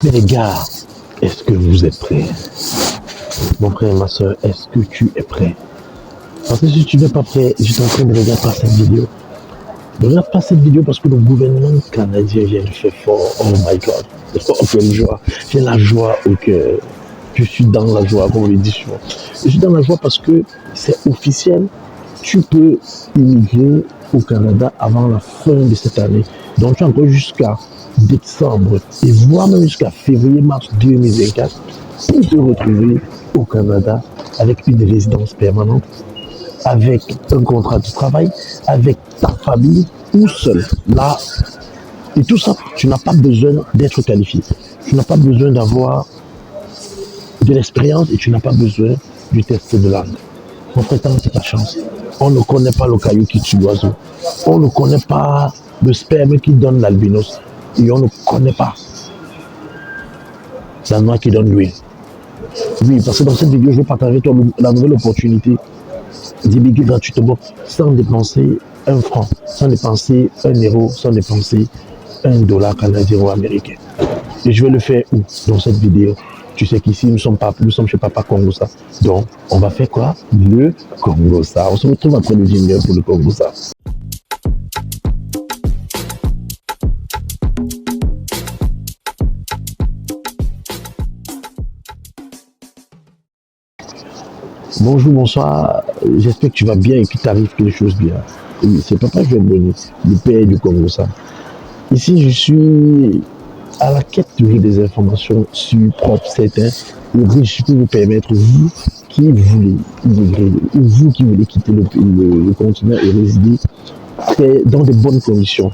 Mais les gars, est-ce que vous êtes prêts? Mon frère et ma soeur, est-ce que tu es prêt? Parce que si tu n'es pas prêt, je suis en train de regarder pas cette vidéo. Ne regarde pas cette vidéo parce que le gouvernement canadien vient de faire fort. Oh my God. Oh, quelle joie. J'ai la joie au cœur. Je suis dans la joie, comme on le dit souvent. Je suis dans la joie parce que c'est officiel. Tu peux immigrer au Canada avant la fin de cette année. Donc tu as encore jusqu'à décembre et voire même jusqu'à février-mars 2024 pour te retrouver au Canada avec une résidence permanente, avec un contrat de travail, avec ta famille ou seul. Là, et tout ça, tu n'as pas besoin d'être qualifié. Tu n'as pas besoin d'avoir de l'expérience et tu n'as pas besoin du test de langue. Mon frère, c'est ta chance. On ne connaît pas le caillou qui tue l'oiseau. On ne connaît pas le sperme qui donne l'albinos. Et on ne connaît pas la noix qui donne l'huile. Oui, parce que dans cette vidéo, je vais partager avec toi la nouvelle opportunité d'immigrer gratuitement sans dépenser un franc, sans dépenser un euro, sans dépenser $1 canadien ou américain. Et je vais le faire où? Dans cette vidéo. Tu sais qu'ici, nous sommes chez Papa Congossa. Donc, on va faire quoi? Le Congossa. On se retrouve après le jingle pour le Congossa. Bonjour, bonsoir. J'espère que tu vas bien et qu'il t'arrive quelque chose bien. Oui, c'est Papa Joël Bonny, le père du Congossa. Ici, je suis à la quête des informations sur propre, certains et riches pour vous permettre, vous qui voulez immigrer, ou vous qui voulez quitter le continent et résider dans de bonnes conditions.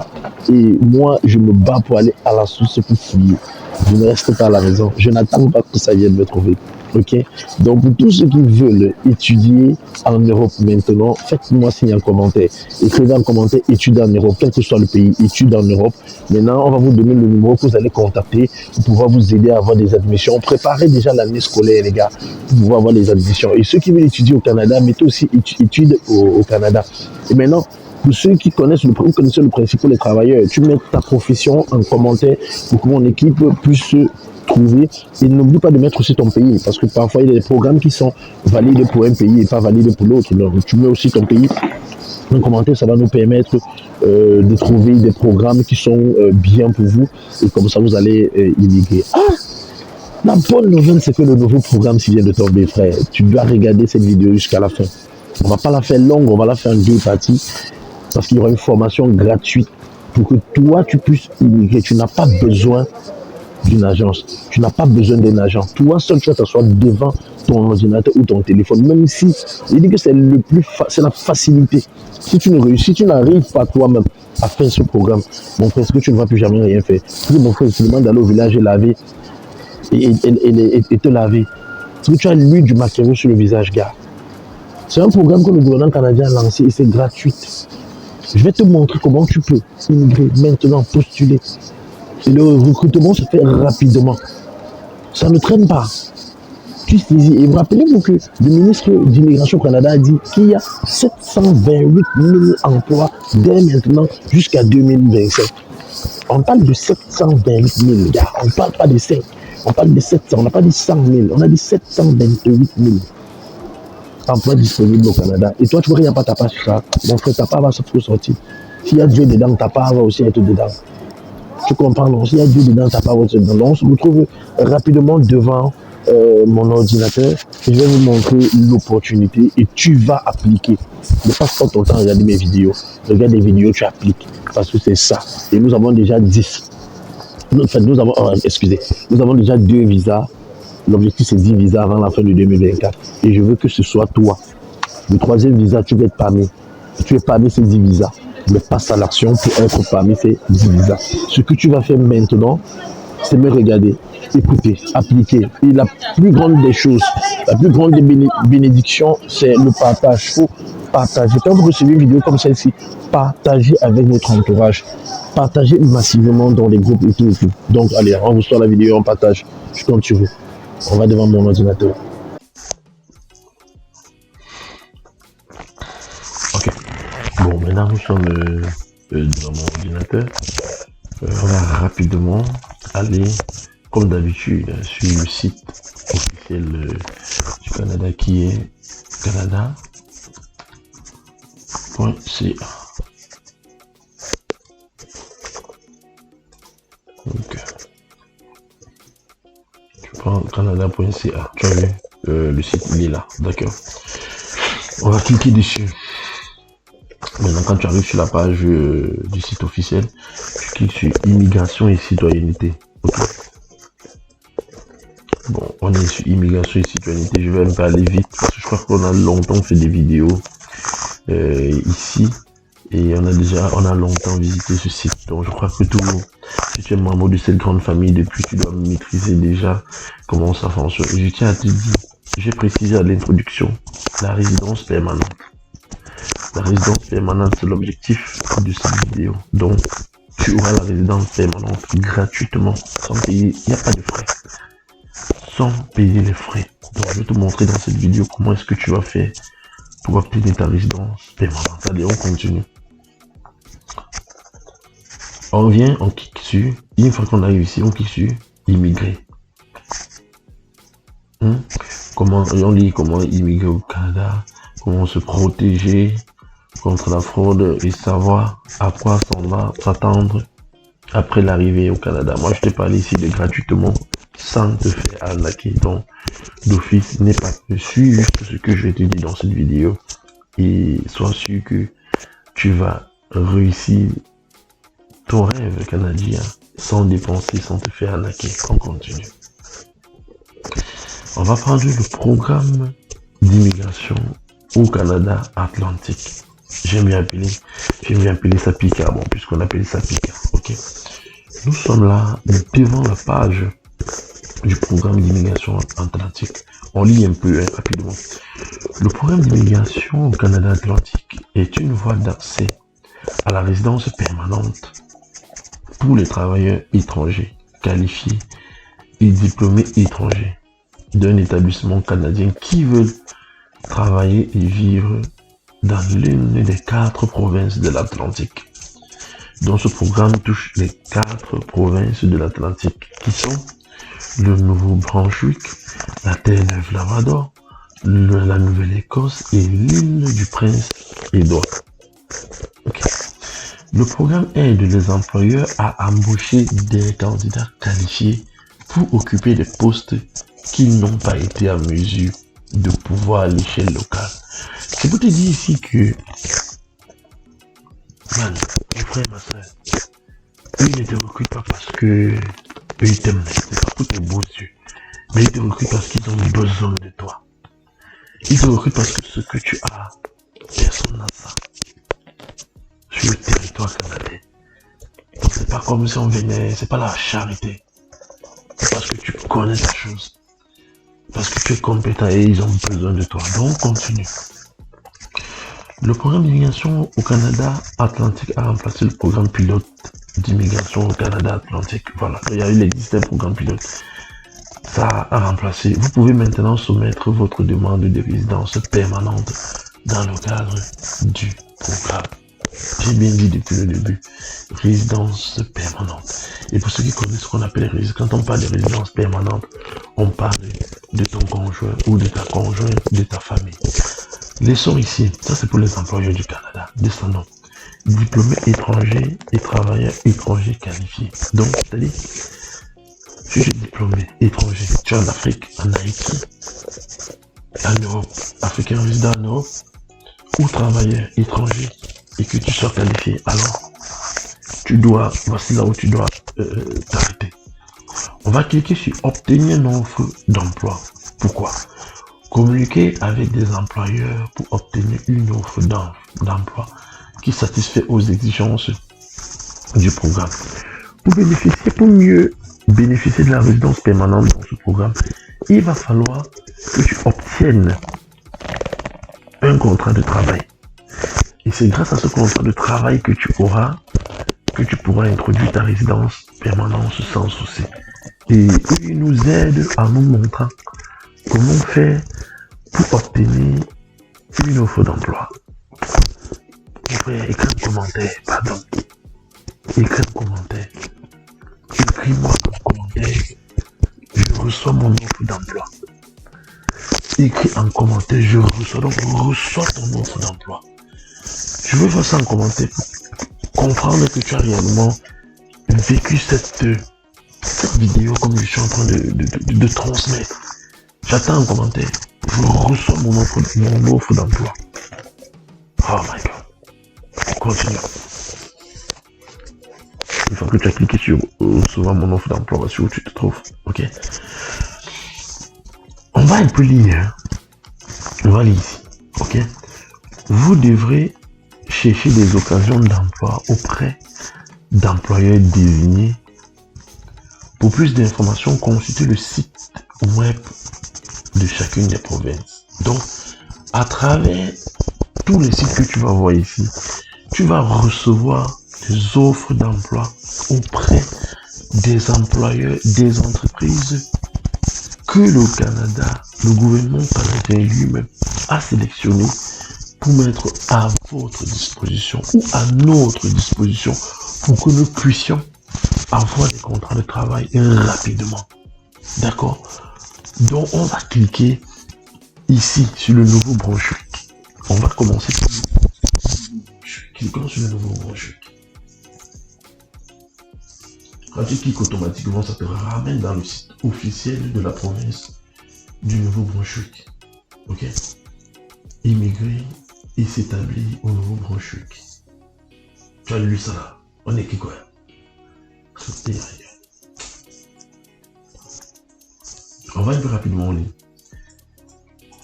Et moi, je me bats pour aller à la source pour fouiller. Je ne reste pas à la maison. Je n'attends pas que ça vienne me trouver. Ok? Donc, pour tous ceux qui veulent étudier en Europe maintenant, faites-moi signe en commentaire. Écrivez en commentaire études en Europe, quel que soit le pays, études en Europe. Maintenant, on va vous donner le numéro que vous allez contacter pour pouvoir vous aider à avoir des admissions. Préparez déjà l'année scolaire, les gars, pour pouvoir avoir des admissions. Et ceux qui veulent étudier au Canada, mettez aussi études au Canada. Et maintenant, pour ceux qui connaissent le principe pour les travailleurs, tu mets ta profession en commentaire pour que mon équipe puisse se trouver. Et n'oublie pas de mettre aussi ton pays, parce que parfois il y a des programmes qui sont valides pour un pays et pas valides pour l'autre. Donc tu mets aussi ton pays en commentaire, ça va nous permettre de trouver des programmes qui sont bien pour vous. Et comme ça, vous allez immigrer. Ah! La bonne nouvelle, c'est que le nouveau programme s'y vient de tomber, frère. Tu dois regarder cette vidéo jusqu'à la fin. On ne va pas la faire longue, on va la faire en 2 parties. Parce qu'il y aura une formation gratuite pour que toi, tu puisses immigrer. Tu n'as pas besoin d'une agence. Tu n'as pas besoin d'un agent. Toi seul, tu vas t'asseoir devant ton ordinateur ou ton téléphone. Même si, il dit que c'est c'est la facilité. Si tu n'arrives pas toi-même à faire ce programme, mon frère, est-ce que tu ne vas plus jamais rien faire? Si mon frère, tu demandes d'aller au village et laver et te laver. Est-ce que tu as lu du matériau sur le visage, gars? C'est un programme que le gouvernement canadien a lancé et c'est gratuit. Je vais te montrer comment tu peux immigrer maintenant, postuler. Et le recrutement se fait rapidement. Ça ne traîne pas. Tu saisis. Et vous rappelez-vous que le ministre d'immigration au Canada a dit qu'il y a 728 000 emplois dès maintenant jusqu'à 2027. On parle de 728 000, gars. On ne parle pas de 5. On parle de 700. On n'a pas dit 100 000. On a dit 728 000 emplois disponibles au Canada. Et toi, tu vois qu'il n'y a pas ta part sur ça. Mon frère, ta part va se sortir. S'il y a Dieu dedans, ta part va aussi être dedans. Tu comprends, non? S'il y a Dieu dedans, ta part va être dedans. Donc, on se retrouve rapidement devant mon ordinateur. Et je vais vous montrer l'opportunité et tu vas appliquer. Ne passe pas ton temps à regarder mes vidéos. Regarde les vidéos, tu appliques. Parce que c'est ça. Et nous avons déjà 10. Enfin, nous avons déjà 2 visas. L'objectif, c'est 10 visas avant la fin de 2024. Et je veux que ce soit toi. Le 3e visa, tu vas être parmi. Tu es parmi ces 10 visas. Mais passe à l'action pour être parmi ces 10 visas. Ce que tu vas faire maintenant, c'est me regarder, écouter, appliquer. Et la plus grande des choses, la plus grande des bénédictions, c'est le partage. Il faut partager. Quand vous recevez une vidéo comme celle-ci, partagez avec votre entourage. Partagez massivement dans les groupes et tout. Donc, allez, on vous sort la vidéo, on partage. Je compte sur vous. On va devant mon ordinateur. Ok. Bon, maintenant nous sommes devant mon ordinateur. On va rapidement aller comme d'habitude, sur le site officiel du Canada qui est canada.ca. Donc, tu prends canada.ca, tu as vu, le site il est là, d'accord. On va cliquer dessus. Maintenant, quand tu arrives sur la page du site officiel, tu cliques sur immigration et citoyenneté. Okay. Bon, on est sur immigration et citoyenneté. Je vais un peu aller vite parce que je crois qu'on a longtemps fait des vidéos ici et on a longtemps visité ce site. Donc, je crois que si tu es membre de cette grande famille depuis, tu dois maîtriser déjà comment ça fonctionne. Je tiens à te dire, j'ai précisé à l'introduction, la résidence permanente. La résidence permanente, c'est l'objectif de cette vidéo. Donc, tu auras la résidence permanente gratuitement, sans payer. Il n'y a pas de frais. Sans payer les frais. Donc, je vais te montrer dans cette vidéo comment est-ce que tu vas faire pour obtenir ta résidence permanente. Allez, on continue. On vient, on clique sur, une fois qu'on arrive ici, on clique sur immigrer. On lit comment immigrer au Canada, comment se protéger contre la fraude et savoir à quoi s'attendre après l'arrivée au Canada. Moi, je te parle ici de gratuitement sans te faire arnaquer. Donc, d'office, n'est pas suis juste ce que je vais te dire dans cette vidéo et sois sûr que tu vas réussir ton rêve canadien sans dépenser, sans te faire arnaquer. On continue. On va prendre le programme d'immigration au Canada Atlantique. J'aime bien appeler ça PICA, bon, puisqu'on appelle ça PICA, ok. Nous sommes là devant la page du programme d'immigration atlantique. On lit un peu rapidement. Le programme d'immigration au Canada Atlantique est une voie d'accès à la résidence permanente pour les travailleurs étrangers qualifiés et diplômés étrangers d'un établissement canadien qui veulent travailler et vivre dans l'une des 4 provinces de l'Atlantique. Donc ce programme touche les 4 provinces de l'Atlantique qui sont le Nouveau-Brunswick, la Terre-Neuve-Labrador, la Nouvelle-Écosse et l'île du Prince-Édouard. Okay. Le programme aide les employeurs à embaucher des candidats qualifiés pour occuper des postes qu'ils n'ont pas été en mesure de pouvoir à l'échelle locale. C'est pour te dire ici que, man, mon frère, ma soeur, eux ne te recrutent pas parce que eux ils t'aiment, c'est pas pour tes beaux yeux, mais ils te recrutent parce qu'ils ont besoin de toi. Ils te recrutent parce que ce que tu as, personne n'a ça. Sur le territoire canadien. Donc c'est pas comme si on venait, c'est pas la charité. C'est parce que tu connais ta chose. Parce que tu es compétent et ils ont besoin de toi. Donc continue. Le programme d'immigration au Canada Atlantique a remplacé le programme pilote d'immigration au Canada Atlantique. Voilà, il existait un programme pilote. Ça a remplacé. Vous pouvez maintenant soumettre votre demande de résidence permanente dans le cadre du programme. J'ai bien dit depuis le début, résidence permanente. Et pour ceux qui connaissent ce qu'on appelle les résidences, quand on parle de résidence permanente, on parle de ton conjoint ou de ta conjointe, de ta famille. Laissons ici, ça c'est pour les employeurs du Canada. Descendons. Diplômés étrangers et travailleurs étrangers qualifiés. Donc, c'est-à-dire, tu es diplômé étranger, tu es en Afrique, en Haïti, en Europe, africain résident en Europe, ou travailleur étranger, et que tu sois qualifié, alors, voici là où tu dois t'arrêter. On va cliquer sur obtenir une offre d'emploi. Pourquoi? Communiquer avec des employeurs pour obtenir une offre d'emploi qui satisfait aux exigences du programme. Pour mieux bénéficier de la résidence permanente dans ce programme, il va falloir que tu obtiennes un contrat de travail. Et c'est grâce à ce contrat de travail que tu pourras introduire ta résidence permanente sans souci. Et il nous aide en nous montrant comment faire pour obtenir une offre d'emploi. Mon frère, écris un commentaire, Écris-moi un commentaire. reçois mon offre d'emploi. Écris en commentaire, je reçois. Donc, reçois ton offre d'emploi. Je veux voir ça en commentaire pour comprendre que tu as réellement vécu cette vidéo comme je suis en train de transmettre. J'attends un commentaire. Je reçois mon offre d'emploi. Oh my God. Continue. Une fois que tu as cliqué sur recevoir mon offre d'emploi, voici où tu te trouves. Ok. On va un peu lire. On va lire ici. Ok. Vous devrez chercher des occasions d'emploi auprès d'employeurs désignés. Pour plus d'informations, consultez le site web de chacune des provinces. Donc, à travers tous les sites que tu vas voir ici, tu vas recevoir des offres d'emploi auprès des employeurs, des entreprises que le Canada, le gouvernement canadien lui-même a sélectionné pour mettre à votre disposition ou à notre disposition pour que nous puissions avoir des contrats de travail rapidement. D'accord? Donc, on va cliquer ici sur le Nouveau-Brunswick. On va commencer par le Nouveau-Brunswick. Cliquons sur le Nouveau-Brunswick. Quand tu cliques automatiquement, ça te ramène dans le site officiel de la province du Nouveau-Brunswick. Ok? Immigrer et s'établir au Nouveau-Brunswick. Tu as lu ça là? On est qui quoi? On va un peu rapidement en ligne.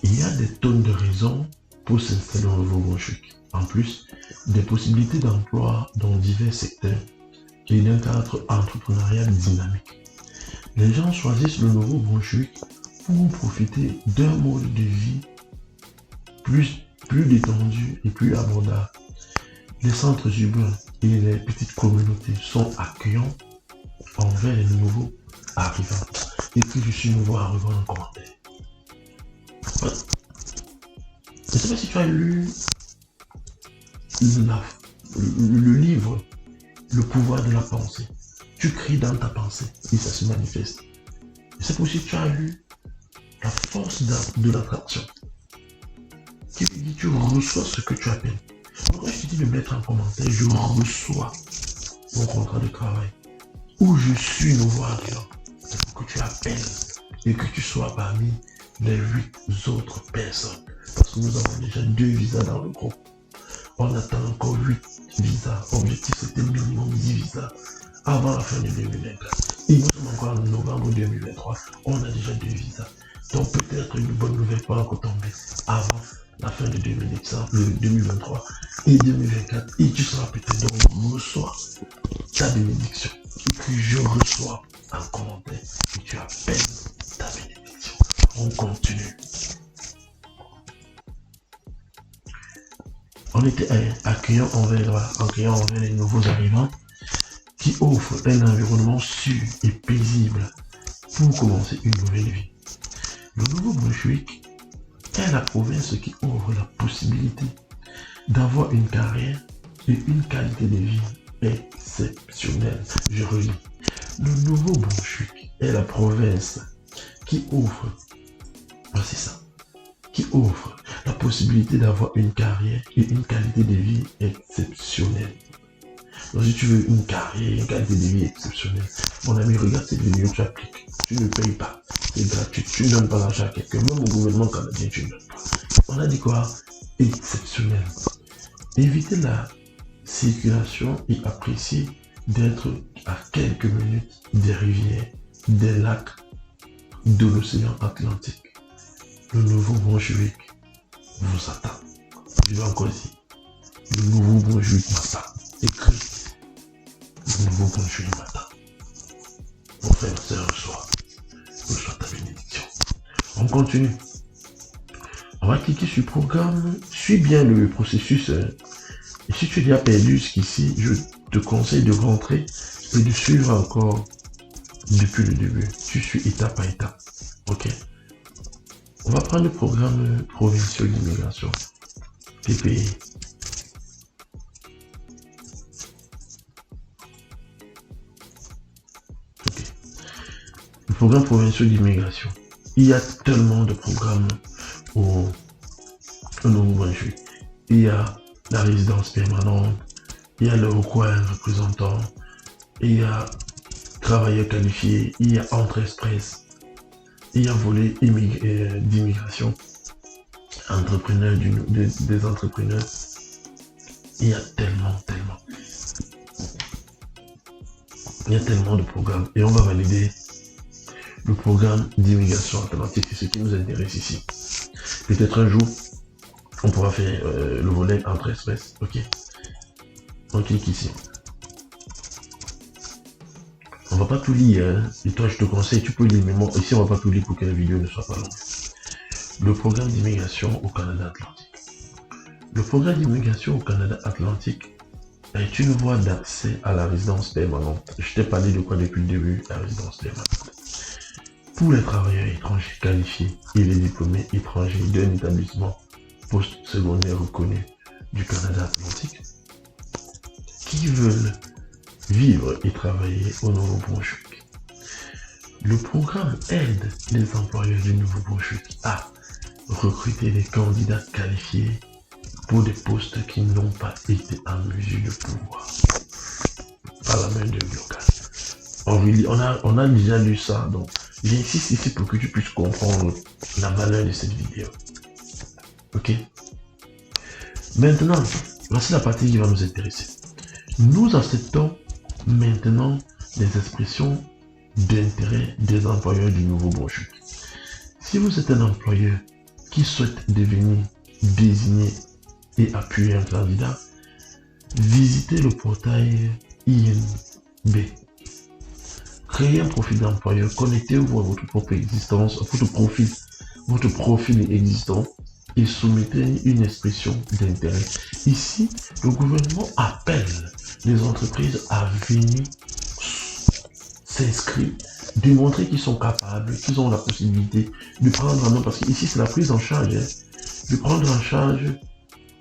Il y a des tonnes de raisons pour s'installer au Nouveau-Brunswick. En plus, des possibilités d'emploi dans divers secteurs et d'un cadre entrepreneurial dynamique. Les gens choisissent le Nouveau-Brunswick pour profiter d'un mode de vie plus détendu et plus abordable. Les centres urbains et les petites communautés sont accueillants envers les nouveaux arrivants. Et puis je suis nouveau arrivant en commentaire. Ouais. Je ne sais pas si tu as lu le livre Le pouvoir de la pensée. Tu cries dans ta pensée et ça se manifeste. C'est pour ça que tu as lu La force de l'attraction. Qui dit que tu reçois ce que tu appelles. Pourquoi je te dis de mettre en commentaire je reçois mon contrat de travail ou je suis nouveau arrivant. C'est pour que tu appelles et que tu sois parmi les 8 autres personnes. Parce que nous avons déjà 2 visas dans le groupe. On attend encore 8 visas. L'objectif c'était minimum 10 visas avant la fin de 2024. Et nous sommes encore en novembre 2023. On a déjà 2 visas. Donc peut-être une bonne nouvelle peut encore tomber avant la fin de 2023 et 2024. Et tu seras peut-être donc reçois ta bénédiction. Et puis je reçois un commentaire et tu appelles ta bénédiction. On continue. On était accueillant envers les nouveaux arrivants qui offrent un environnement sûr et paisible pour commencer une nouvelle vie. Le Nouveau-Brunswick est la province qui ouvre la possibilité d'avoir une carrière et une qualité de vie exceptionnelle. Je relis. Le Nouveau-Brunswick est la province qui ouvre, voici ça, qui offre la possibilité d'avoir une carrière et une qualité de vie exceptionnelle. Donc si tu veux une carrière et une qualité de vie exceptionnelle, mon ami, regarde cette vidéo, tu appliques. Tu ne payes pas. C'est gratuit. Tu ne donnes pas l'argent à quelqu'un. Même au gouvernement canadien, tu ne donnes pas. On a dit quoi? Exceptionnel. Éviter la circulation et apprécier d'être à quelques minutes des rivières, des lacs, de l'océan Atlantique. Le Nouveau-Brunswick vous attend. Je vais encore ici. Le Nouveau-Brunswick m'attend. Écrit. Le Nouveau-Brunswick m'attend. Mon frère, c'est reçoit ta bénédiction. On continue. On va cliquer sur programme. Suis bien le processus. Et si tu es déjà perdu jusqu'ici, je te conseille de rentrer et de suivre encore depuis le début. Tu suis étape par étape. Ok. On va prendre le programme provincial d'immigration. PPI. Programmes provinciaux d'immigration. Il y a tellement de programmes au Nouveau-Brunswick. Il y a la résidence permanente, il y a le recours à un représentant, il y a travailleurs qualifiés, il y a entre express, il y a volet d'immigration, entrepreneurs des entrepreneurs. Il y a tellement de programmes et on va valider le programme d'immigration atlantique, c'est ce qui nous intéresse ici. Peut-être un jour, on pourra faire le volet entre espèces. Ok. On clique ici. On va pas tout lire, hein. Et toi, je te conseille, tu peux lire, mais moi, ici, on va pas tout lire pour que la vidéo ne soit pas longue. Le programme d'immigration au Canada Atlantique. Le programme d'immigration au Canada Atlantique est une voie d'accès à la résidence permanente. Je t'ai parlé de quoi depuis le début, la résidence permanente. Pour les travailleurs étrangers qualifiés et les diplômés étrangers d'un établissement post-secondaire reconnu du Canada Atlantique qui veulent vivre et travailler au Nouveau-Brunswick. Le programme aide les employeurs du Nouveau-Brunswick à recruter des candidats qualifiés pour des postes qui n'ont pas été en mesure de pouvoir par la main-d'œuvre locale. On a déjà lu ça, donc j'insiste ici pour que tu puisses comprendre la valeur de cette vidéo. Ok. Maintenant, voici la partie qui va nous intéresser. Nous acceptons maintenant les expressions d'intérêt des employeurs du Nouveau-Brunswick. Si vous êtes un employeur qui souhaite devenir désigné et appuyer un candidat, visitez le portail INB. Créez un profil d'employeur, connectez-vous à votre propre existence, votre profil existant et soumettez une expression d'intérêt. Ici, le gouvernement appelle les entreprises à venir s'inscrire, démontrer qu'ils sont capables, qu'ils ont la possibilité de prendre en main, parce qu'ici c'est la prise en charge, de prendre en charge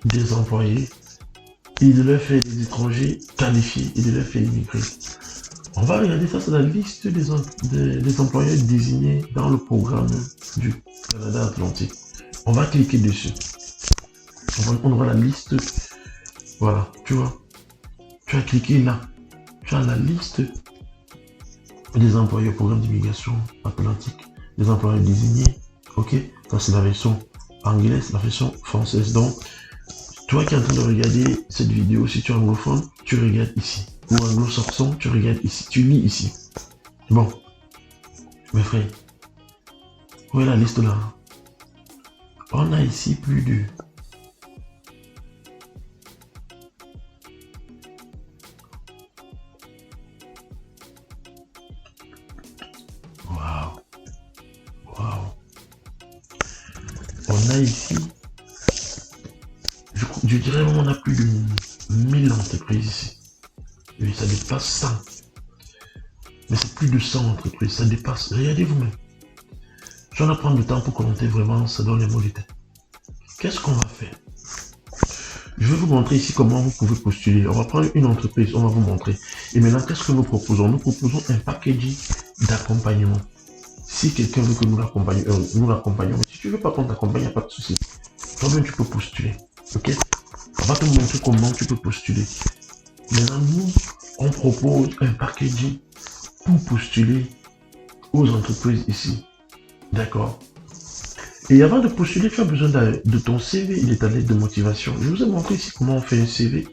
des employés et de leur faire des étrangers qualifiés et de leur faire immigrer. On va regarder ça, c'est la liste des employeurs désignés dans le programme du Canada Atlantique. On va cliquer dessus. On aura la liste. Voilà, tu vois. Tu as cliqué là. Tu as la liste des employeurs au programme d'immigration atlantique. Les employeurs désignés. Ok. Ça, c'est la version anglaise, la version française. Donc, toi qui es en train de regarder cette vidéo, si tu es anglophone, tu regardes ici. Ou anglo-saxon, tu regardes ici. Tu lis ici. Bon. Mes frères. Où est la liste là? On a ici plus de Waouh. On a ici, je dirais on a plus de 1000 entreprises ici. Oui, ça dépasse 100. Mais c'est plus de 100 entreprises, ça dépasse. Regardez vous-même. Si on va prendre le temps pour commenter vraiment, ça donne les mots de tête. Qu'est-ce qu'on va faire? Je vais vous montrer ici comment vous pouvez postuler. On va prendre une entreprise, on va vous montrer. Et maintenant, qu'est-ce que nous proposons? Nous proposons un packaging d'accompagnement. Si quelqu'un veut que nous l'accompagnions, mais si tu veux pas qu'on t'accompagne, il n'y a pas de souci. Toi-même, tu peux postuler. Ok? On va te montrer comment tu peux postuler. Maintenant, nous, on propose un packaging pour postuler aux entreprises ici. D'accord? Et avant de postuler, tu as besoin de ton CV et de ta lettre de motivation. Je vous ai montré ici comment on fait un CV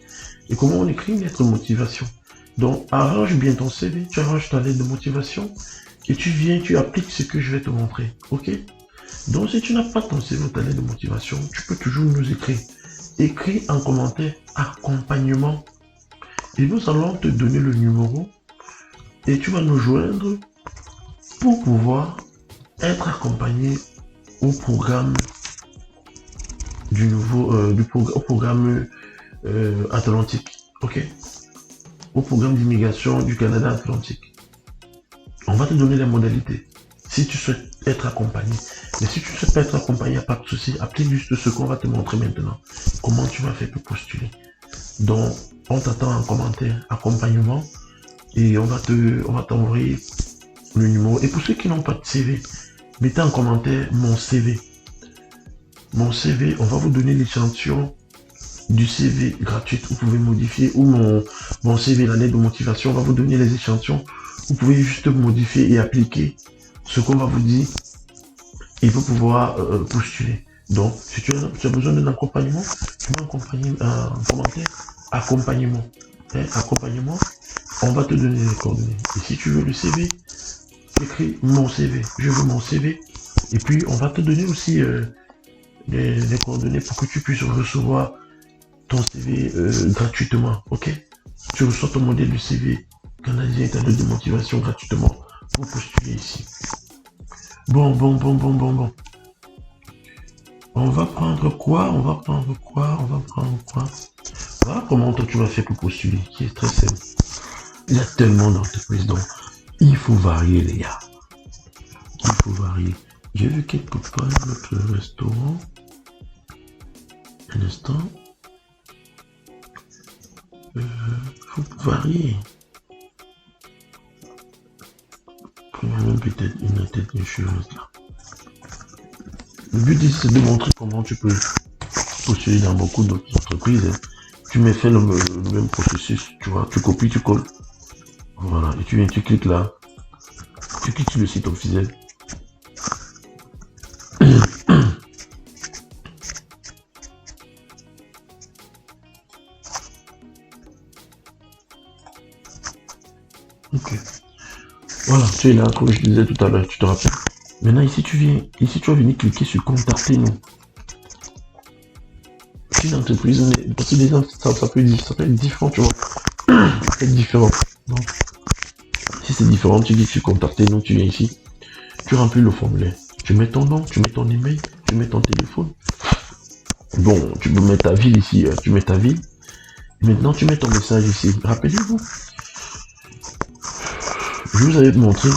et comment on écrit une lettre de motivation. Donc, arrange bien ton CV, tu arranges ta lettre de motivation et tu viens, tu appliques ce que je vais te montrer. Ok? Donc, si tu n'as pas ton CV ou ta lettre de motivation, tu peux toujours nous écrire. Écris en commentaire accompagnement et nous allons te donner le numéro et tu vas nous joindre pour pouvoir être accompagné au programme au programme Atlantique, ok, au programme d'immigration du Canada Atlantique. On va te donner les modalités si tu souhaites être accompagné. Mais si tu ne souhaites pas être accompagné, il n'y a pas de souci. Applique juste ce qu'on va te montrer maintenant. Comment tu vas faire pour postuler. Donc, on t'attend en commentaire accompagnement et on va t'envoyer le numéro. Et pour ceux qui n'ont pas de CV, mettez en commentaire mon CV. Mon CV, on va vous donner l'échantillon du CV gratuit. Vous pouvez modifier, ou mon CV, la lettre de motivation, on va vous donner les échantillons. Vous pouvez juste modifier et appliquer ce qu'on va vous dire et vous pouvoir postuler. Donc, si tu as besoin d'un accompagnement, tu vas accompagner un commentaire, accompagnement. Accompagnement, on va te donner les coordonnées. Et si tu veux le CV, écris mon CV. Je veux mon CV. Et puis, on va te donner aussi les coordonnées pour que tu puisses recevoir ton CV gratuitement. Ok? Tu reçois ton modèle de CV canadien et ta lettre de motivation gratuitement pour postuler ici. Bon. On va prendre quoi? Voilà comment toi tu vas faire pour postuler, qui est très simple. Il y a tellement d'entreprises, donc il faut varier, les gars. Il faut varier. J'ai vu quelque part notre restaurant. Un instant. Faut varier. Même peut-être une tête de chose là. Le but ici, c'est de montrer comment tu peux postuler dans beaucoup d'autres entreprises. Tu me fais le même processus, tu vois, tu copies, tu colles. Voilà, et tu viens, tu cliques là. Tu cliques sur le site officiel. Ok. Voilà, tu es là, comme je disais tout à l'heure, tu te rappelles. Maintenant, ici, tu vas venir cliquer sur contacter nous. Si une entreprise, parce que les gens, ça peut être différent, tu vois. Ça peut être différent. Donc, si c'est différent, tu dis sur contacter nous, tu viens ici. Tu remplis le formulaire. Tu mets ton nom, tu mets ton email, tu mets ton téléphone. Bon, tu peux mettre ta ville ici, tu mets ta ville. Maintenant, tu mets ton message ici. Rappelez-vous, je vous avais montré,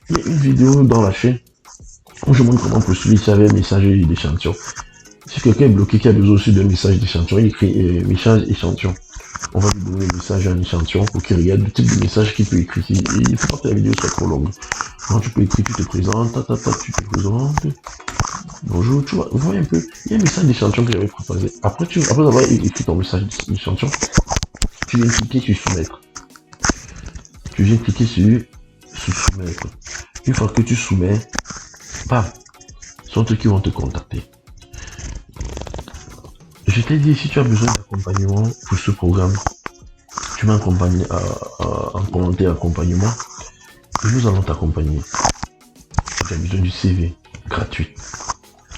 il y a une vidéo dans la chaîne où je montre comment postuler ici avec un message d'échantillon. Si quelqu'un est bloqué, qui a besoin aussi d'un message d'échantillon, il écrit message échantillon. On va lui donner le message en échantillon pour qu'il regarde le type de message qu'il peut écrire. Il faut pas que la vidéo soit trop longue. Quand tu peux écrire, tu te présentes, tu te présentes. Bonjour, tu vois, vous voyez un peu, il y a un message d'échantillon que j'avais proposé. Après avoir écrit ton message d'échantillon, tu viens cliquer sur soumettre. Tu viens cliquer sur soumettre. Une fois que tu soumets, paf, ce sont eux qui vont te contacter. Je t'ai dit, si tu as besoin d'accompagnement pour ce programme, tu m'accompagnes en commentaire accompagnement et nous allons t'accompagner. Tu as besoin du CV gratuit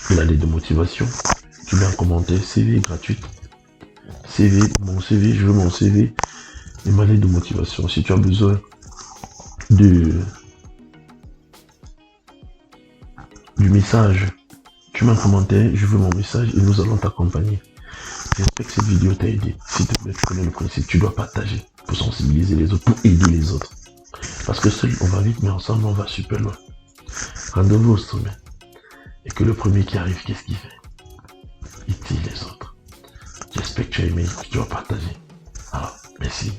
et la lettre de motivation. Tu mets en commentaire CV gratuit. CV, mon CV, je veux mon CV et ma lettre de motivation. Si tu as besoin du message, tu mets en commentaire, je veux mon message et nous allons t'accompagner. J'espère que cette vidéo t'a aidé. S'il te plaît, tu connais le principe, tu dois partager pour sensibiliser les autres, pour aider les autres. Parce que seul, on va vite, mais ensemble, on va super loin. Rendez-vous au sommet. Et que le premier qui arrive, qu'est-ce qu'il fait? Il tire les autres. J'espère que tu as aimé, que tu vas partager. Alors, merci.